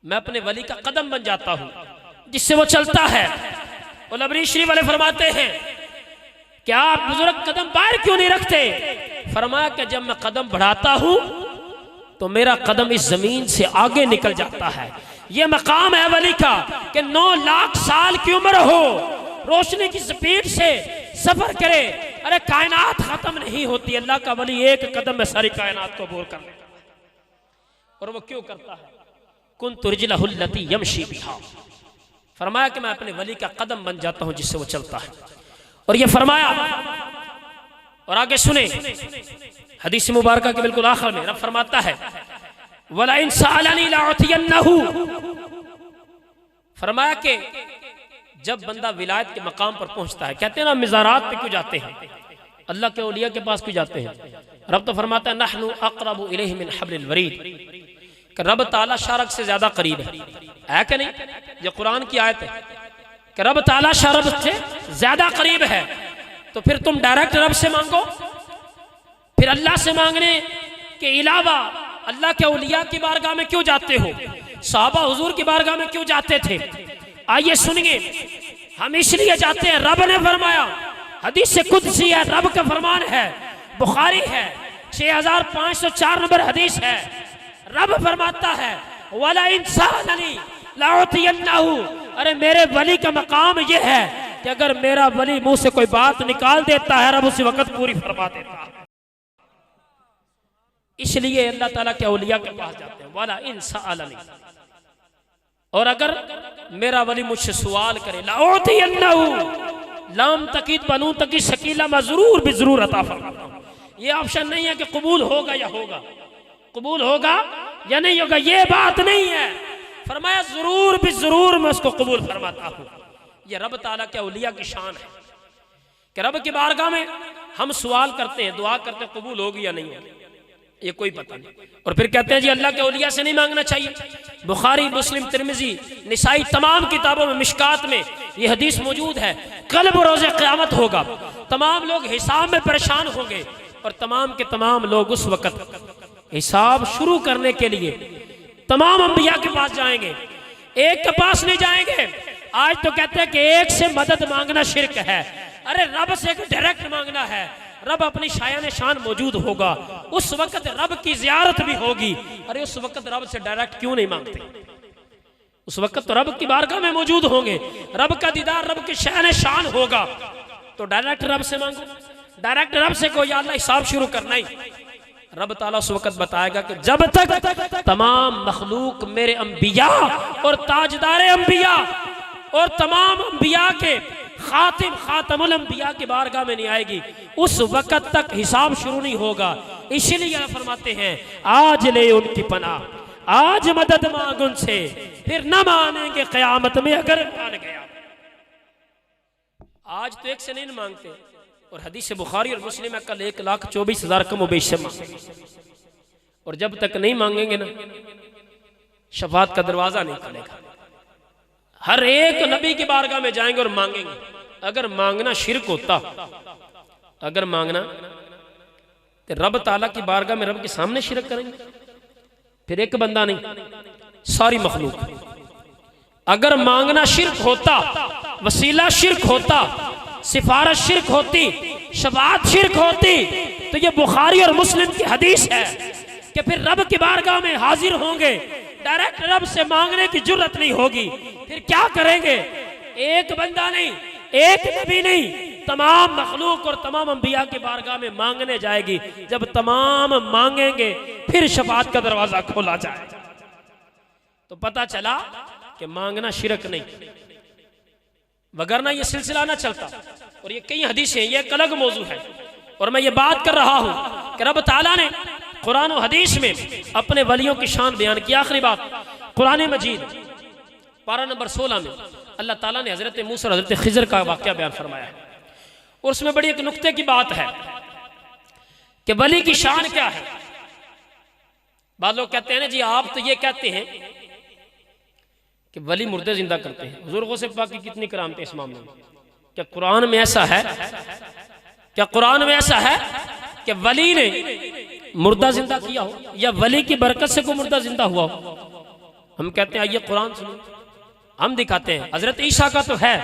मैं अपने वली का कदम बन जाता हूं जिससे वो चलता है। और लबरी शरीफ वाले फरमाते हैं, क्या आप बुजुर्ग कदम बाहर क्यों नहीं रखते? फरमाया कि जब मैं कदम बढ़ाता हूं तो मेरा कदम इस जमीन से आगे निकल जाता है। यह मकाम है वली का कि 9 लाख साल की उम्र हो, रोशनी की स्पीड से सफर करे, अरे कायनात खत्म नहीं होती। अल्लाह का वली एक कदम में सारी कायनात को बोर कर लेता है। और वो क्यों करता है? कुन्तु रिजलहुल्लती यमशी बिहा, फरमाया कि मैं अपने वली का कदम बन जाता हूं जिससे वो चलता है। और ये फरमाया, और आगे सुने हदीस मुबारक के बिल्कुल आखिर में रब फरमाता है, वला इन सअलनी लअतियन्नहु, फरमाया कि जब बंदा विलायत के मकाम पर पहुंचता है, कहते हैं ना मिज़ारात पे क्यों जाते हैं, अल्लाह के औलिया के पास क्यों जाते हैं? रब तो फरमाता है नहनु अक़रबु इलैहि मिन हब्लिल वरीद, कि रब ताला शारक से ज्यादा करीब है कि नहीं? ये कुरान की आयत है कि रब ताला शारक से ज्यादा करीब है। तो फिर तुम डायरेक्ट रब से मांगो, फिर अल्लाह से मांगने के अलावा अल्लाह के औलिया की बारगाह में क्यों जाते हो? सहाबा हुजूर की बारगाह में क्यों जाते थे? आइए सुनिए, हम इसलिए जाते हैं, रब ने फरमाया, हदीस कुदसी है, रब का फरमान है, बुखारी है, 6504 नंबर हदीस है। रब फरमाता है वला इंसानी लअतियन्नहु, अरे मेरे वली का मकाम यह है कि अगर मेरा वली मुंह से कोई बात निकाल देता है, रब उसी वक्त पूरी फरमा देता है। इसलिए अल्लाह ताला के औलिया के पास जाते हैं, वला इंसानी, और अगर मेरा वली मुझसे सवाल करे, लअतियन्नहु लाम तकीद बनू तकी शकीला मैं जरूर भी जरूर अता फरमाता हूं। ये ऑप्शन नहीं है कि कबूल होगा या होगा, कबूल होगा या नहीं होगा, ये बात नहीं है। फरमाया जरूर भी जरूर मैं उसको कबूल फरमाता हूं। ये रब ताला के औलिया की शान है कि रब की बारगाह में हम सवाल करते हैं, दुआ करते हैं, कबूल होगी या नहीं होगी ये कोई पता नहीं। और फिर कहते हैं जी अल्लाह के औलिया से नहीं मांगना चाहिए। बुखारी, मुस्लिम, तिरमिजी, निसाई, तमाम किताबों में, मिशकात में ये हदीस मौजूद है। कल रोज़े क़यामत होगा, तमाम लोग हिसाब में परेशान होंगे और तमाम के तमाम लोग उस वक़्त हिसाब शुरू करने के लिए तमाम अंबिया के पास जाएंगे, एक के पास नहीं जाएंगे। आज तो कहते हैं कि एक से मदद मांगना शिर्क है। अरे रब से डायरेक्ट मांगना है, रब अपनी शायान शान मौजूद होगा, उस वक्त रब की जियारत भी होगी। अरे उस वक्त रब से डायरेक्ट क्यों नहीं मांगते? उस वक्त तो रब की बारगाह में मौजूद होंगे, रब का दीदार, रब की शायान शान होगा, तो डायरेक्ट रब से मांगो। डायरेक्ट रब से कोई अल्लाह हिसाब शुरू करना ही, रब ताला उस वक्त बताएगा कि जब तक तमाम मखलूक मेरे अंबिया और ताजदारे अंबिया और तमाम अंबिया के खातमुल अंबिया की बारगाह में नहीं आएगी, उस वक्त तक हिसाब शुरू नहीं होगा। इसलिए फरमाते हैं आज ले उनकी पनाह, आज मदद मांग उनसे, फिर न मानेंगे क़यामत में अगर मान गया। आज तो एक से नहीं मांगते, और हदीस बुखारी और मुस्लिम में कल 1,24,000 कम बेशम मांगेंगे, और जब तक नहीं मांगेंगे ना शफात का दरवाजा नहीं खुलेगा। हर एक नबी की बारगाह में जाएंगे और मांगेंगे। अगर मांगना शिरक होता, अगर मांगना तो रब ताला की बारगाह में रब के सामने शिरक करेंगे, फिर एक बंदा नहीं सारी मखलूक। अगर मांगना शिरक होता, वसीला शिरक होता, सिफारिश शिरक होती, शफाअत शिरक होती, तो ये बुखारी और मुस्लिम की हदीस है कि फिर रब की बारगाह में हाजिर होंगे, डायरेक्ट रब से मांगने की जुर्रत नहीं होगी। फिर क्या करेंगे? एक बंदा नहीं, एक नबी नहीं, तमाम मखलूक और तमाम अंबिया की बारगाह में मांगने जाएगी। जब तमाम मांगेंगे फिर शफाअत का दरवाजा खोला जाए। तो पता चला कि मांगना शिरक नहीं, वगरना ये सिलसिला ना चलता। और ये कई हदीसें, ये एक अलग मौजू है। और मैं ये बात कर रहा हूं कि रब ताला ने कुरान और हदीस में अपने वलियों की शान बयान की। आखिरी बात, कुरान मजीद पारा नंबर 16 में अल्लाह ताला ने हजरत मूसा और हजरत खिजर का वाक़या बयान फरमाया है। और उसमें बड़ी एक नुक्ते की बात है कि वली की शान क्या है। बाद लोग कहते हैं ना जी, आप तो ये कहते हैं कि वली मुर्दे जिंदा करते हैं। बुजुर्गों से पाक की कितनी करामत है इस मामले में। क्या कुरान में ऐसा है? क्या कुरान में ऐसा है कि वली ने मुर्दा जिंदा किया हो, या वली की बरकत से कोई मुर्दा जिंदा हुआ हो? हम कहते हैं आइए कुरान सुनो, हम दिखाते हैं। हजरत ईसा का तो है,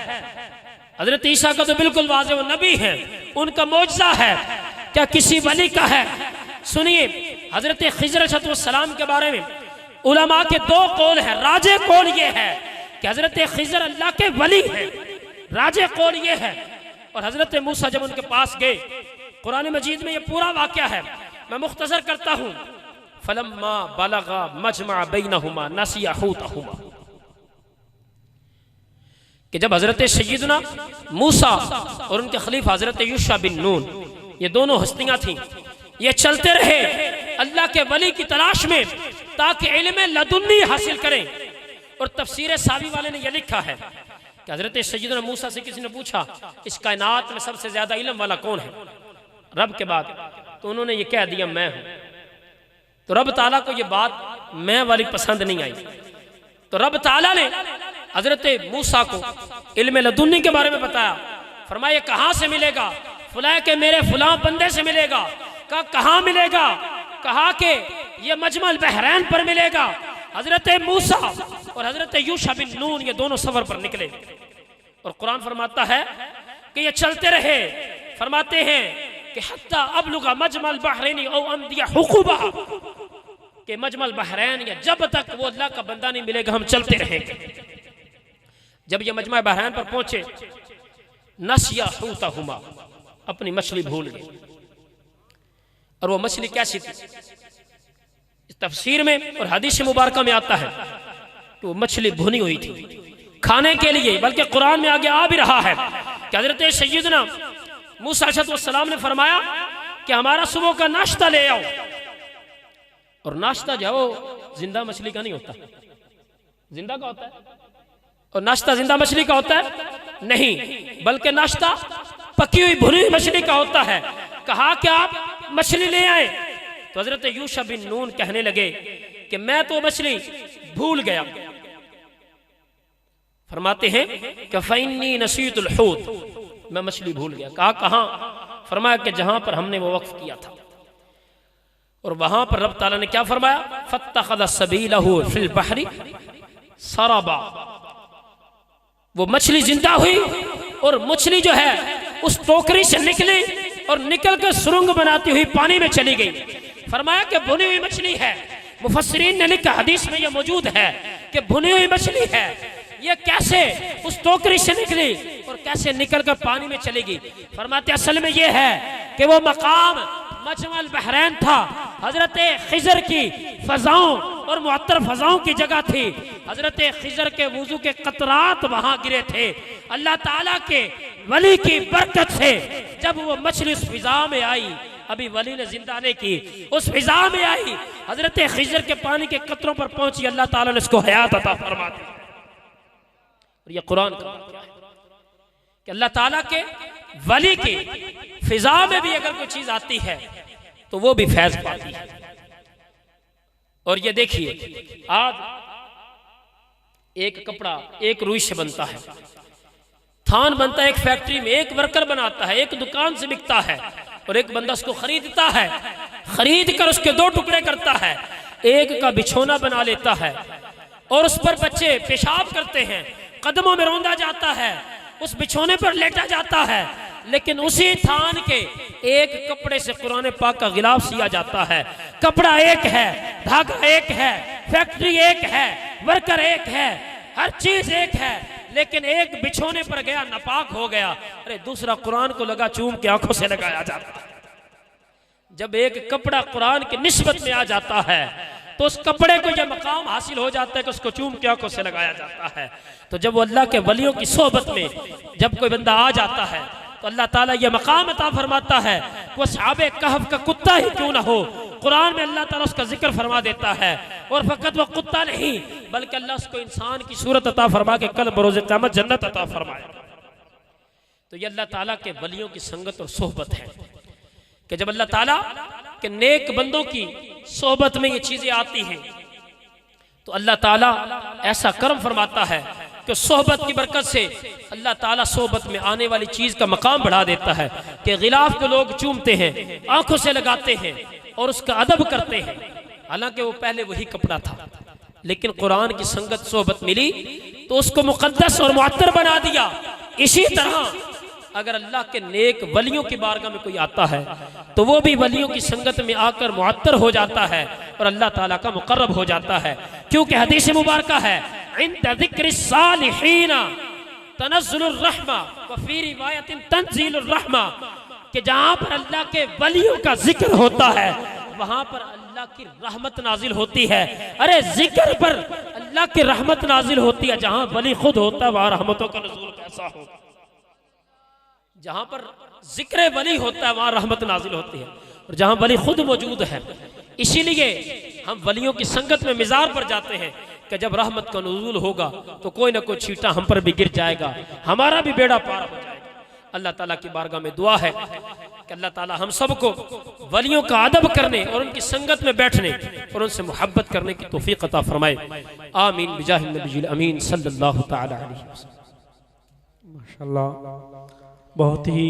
हजरत ईसा का तो बिल्कुल वाज़ेह, वो नबी है, उनका मौजज़ा है। क्या किसी वली का है? सुनिए, हजरत खिजर अलैहिस्सलाम के बारे में उलमा के दो कौल है। राजे कौल ये है कि हजरत खिजर अल्लाह के वली है, राजे कौल ये है। और हजरत मूसा जब उनके पास गए, कुरान मजीद में ये पूरा वाक़या है, मैं मुख्तसर करता हूँ। फलम्मा बलगा मजमा बैनहुमा नसिया हूतहुमा, कि जब हजरत सय्यदना मूसा और उनके खलीफा हजरत यूशा बिन नून, ये दोनों हस्तियां थीं, ये चलते रहे अल्लाह के वली की तलाश में ताकि इल्म लदुन्नी हासिल करें। और तफसीर सावी वाले ने यह लिखा है कि हजरत सय्यदना मूसा से किसी ने पूछा इस कायनात में सबसे ज्यादा इल्म वाला कौन है रब के बाद? तो उन्होंने ये कह दिया मैं हूं। तो रब ताला को ये बात मैं वाली पसंद नहीं आई। तो रब ताला ने हजरत मूसा को इल्म लदुन्नी के बारे में बताया। फरमाया कहां से मिलेगा? फुला के मेरे फुला बंदे से मिलेगा। कहां मिलेगा? कहा कि ये मजमल बहरैन पर मिलेगा। हजरत मूसा और हजरत यूशा बिन नून ये दोनों सफर पर निकले। और कुरान फरमाता है कि ये चलते रहे, फरमाते हैं कि हत्ता अबलुगा मजमल बहरैनी औ अमदिया हुकुबा, कि मजमल बहरैन या जब तक वो अल्लाह का बंदा नहीं मिलेगा हम चलते रहेंगे। जब ये मजमा बहरैन पर पहुंचे, नसिया हूतहुमा, अपनी मछली भूल गई। और वो मछली कैसी थी? इस तफसीर में और हदीस मुबारक में आता है कि वो मछली भुनी हुई थी खाने के लिए। बल्कि कुरान में आगे आ भी रहा है कि हजरत सय्यदना मूसा अलैहिस्सलाम ने फरमाया कि हमारा सुबह का नाश्ता ले आओ। और नाश्ता जाओ जिंदा मछली का नहीं होता, जिंदा का होता है। और नाश्ता जिंदा मछली का होता है? नहीं, बल्कि नाश्ता पकी हुई भुनी हुई मछली का होता है। कहा कि आप मछली ले आए। तो हजरत यूशा बिन नून कहने लगे कि मैं तो मछली भूल गया। फरमाते हैं कि फइन्नी नसीतुल हूत, मैं मछली भूल गया। कहा कहां? फरमाया कि जहां पर हमने वो वक्फ किया था। और वहां पर रब ताला ने क्या फरमाया? फत्तखज़ सबीलहु फिल बहरी सरबा, वो मछली जिंदा हुई और मछली जो है उस टोकरी से निकली और निकल कर सुरंग बनाती हुई पानी में चली गई। फरमाया कि भुनी हुई मछली है। मुफस्सिरीन ने लिखा, हदीस में यह मौजूद है कि भुनी हुई मछली है। ये कैसे उस टोकरी से निकली और कैसे निकल कर पानी में चली गई? फरमाते असल में यह है कि वो मकाम मजमल बहरैन था, हजरत खिजर की फजाओं और मुअत्तर फजाओं की जगह थी। हजरत खिजर के वुजू के कतरात वहां गिरे थे। अल्लाह ताला के वली की बरकत से जब वो मछली उस फिजा में आई, अभी वली ने जिंदा नहीं की, उस फिजा में आई, हजरत खिजर के पानी के कतरों पर पहुंची, अल्लाह ताला ने उसको हयात अता फरमा दी। और ये कुरान का क्या है कि अल्लाह ताला के वली की फिजा में भी अगर कोई चीज आती है तो वो भी फैज पाती है। और ये देखिए, आज एक कपड़ा एक रुई से बनता है, थान बनता है एक फैक्ट्री में, एक वर्कर बनाता है, एक दुकान से बिकता है, और एक बंदा उसको खरीदता है, खरीद कर उसके दो टुकड़े करता है, एक का बिछोना बना लेता है और उस पर बच्चे पेशाब करते हैं, कदमों में रौंदा जाता है, उस बिछोने पर लेटा जाता है, लेकिन उसी थान के एक कपड़े से कुरान पाक का गिलाफ सिया जाता है। कपड़ा एक है, धागा एक है, फैक्ट्री एक है, वर्कर एक है, हर चीज एक है, लेकिन एक बिछोने पर गया नापाक हो गया, अरे दूसरा कुरान को लगा चूम के आंखों से लगाया जाता है। जब एक कपड़ा कुरान की निस्बत में आ जाता है तो उस कपड़े को यह मकाम हासिल हो जाता है कि उसको चूम के आंखों से लगाया जाता है। तो जब वो अल्लाह के वलियों की सोहबत में जब कोई बंदा आ जाता है तो अल्लाह ताला यह मकाम अता फरमाता है, वो सहाबे कहफ का कुत्ता ही क्यों ना हो, कुरान में अल्लाह ताला उसका जिक्र फरमा देता है, और फकत वो कुत्ता नहीं बल्कि अल्लाह उसको इंसान की सूरत अता फरमा के कल बरोज़ क़यामत जन्नत अता फरमाएगा। तो ये अल्लाह ताला के वलियों की संगत और सोहबत है कि जब अल्लाह ताला के नेक बंदों की सोहबत में ये चीजें आती हैं तो अल्लाह ताला ऐसा कर्म फरमाता है कि सोहबत की बरकत से अल्लाह ताला सोहबत में आने वाली चीज का मकाम बढ़ा देता है कि गिलाफ को लोग चूमते हैं, आंखों से लगाते हैं और उसका अदब करते हैं, हालांकि वो पहले वही कपड़ा था, लेकिन कुरान की संगत सोहबत मिली तो उसको मुकद्दस और मुअत्तर बना दिया। इसी तरह अगर अल्लाह के नेक वलियों की बारगाह में कोई आता है तो वो भी वलियों की संगत में आकर मुअत्तर हो जाता है और अल्लाह ताला का मुकर्रब हो जाता है, क्योंकि हदीस मुबारका है इंद ज़िक्र सालिहीना तनज़्ज़ुलुर रहमा व फी रिवायतिन तंज़ीलुर रहमा, कि जहां पर अल्लाह के वलियों का जिक्र होता है वहां पर अल्लाह की रहमत नाजिल होती है। अरे जिक्र पर अल्लाह की रहमत नाजिल होती है, जहां वली खुद होता है वहां रहमतों का नुज़ूल कैसा हो। जहां पर जिक्र वली होता है वहां रहमत नाजिल होती है, और जहां वली खुद मौजूद है, इसीलिए हम वलियों की संगत में मिज़ार पर जाते हैं कि जब रहमत का नुज़ूल होगा तो कोई ना कोई छींटा हम पर भी गिर जाएगा, हमारा भी बेड़ा पार हो जाएगा। अल्लाह ताला की बारगाह में दुआ है कि अल्लाह ताला हम सबको वलियों का अदब करने और उनकी संगत में बैठने और उनसे मोहब्बत करने की तौफीक अता फरमाए। आमीन बिजाहि नबील अमीन सल्लल्लाहु तआला अलैहि वसल्लम। माशाअल्लाह, बहुत ही